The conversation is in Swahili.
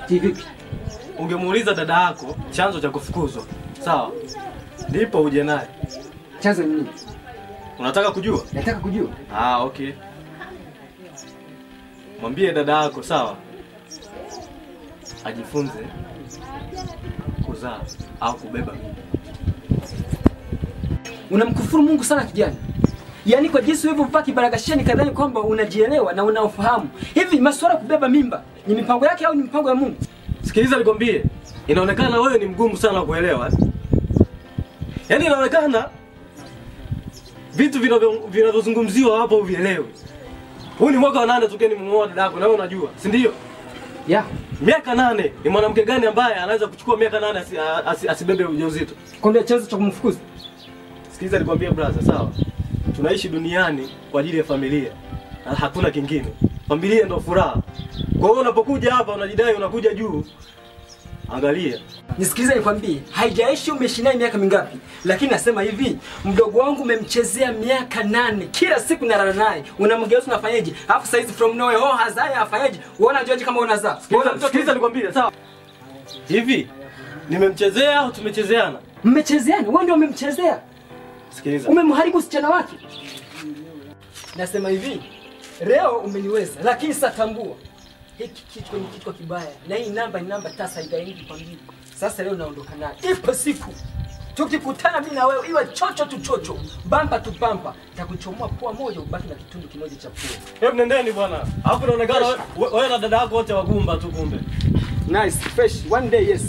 Kivipi? Ungemuuliza dada yako chanzo cha kufukuzwa. Sawa? Ndipo uje naye. Chanzo ni nini? Unataka kujua? Nataka kujua. Okay. Mwambie dada yako, sawa? Ajifunze kuzaa au kubeba mimba. Unamkufuru Mungu sana kijana. Yaani kwa jinsi wewe mpaki barakasheni kadhani kwamba unajielewa na unaofahamu. Hivi masuala kubeba mimba ni mipango yake au ni mipango ya Mungu? Sikiliza nikwambie. Inaonekana wewe ni mgumu sana kuelewa. Yaani inaonekana vitu vinavyozungumziwa hapo uvielewe. Huu ni mwaka wa 8 tukeni muoa dada yako na wewe unajua, si ndio? Yeah. Miaka 8 ni mwanamke gani ambaye anaweza kuchukua miaka 8 asibebe ujauzito? Kwambia chanzo cha kumfukuza. Sikiliza nikwambie brother, sawa? Tunaishi duniani kwa ajili ya familia. Na hakuna kingine. Familia ndio furaha. Kwa hiyo unapokuja hapa unajidai unakuja juu. Angalia. Nisikilize nikwambie, haijaishi umeishi naye miaka mingapi, lakini nasema hivi, mdogo wangu umemchezea miaka 8, kila siku nalala naye, unamgeuza unafanyaje? Alafu saizi from nowhere hazai afanyaje? Unaona unajua kama unazaa. Sikiliza nikwambie, sawa? Hivi nimemchezea au tumechezeana? Mmechezeana, wewe ndio umemchezea. Sikiliza. Umemharibu msichana wake. Nasema hivi, leo umeniweza, lakini sasa tambua hiki kitu ni kitu kibaya. Na hii namba ni namba tasa haigaindi kwa mbili. Sasa leo naondoka naye. Ipo siku tukikutana mimi na wewe iwe chocho tu chocho, bampa tu bampa, nitakuchomoa pua moja ubaki na kitundu kimoja cha pua. Hebu nendeni bwana. Hapo inaonekana wewe na dada yako wote wagumba tu kumbe. Nice, fresh, one day yes.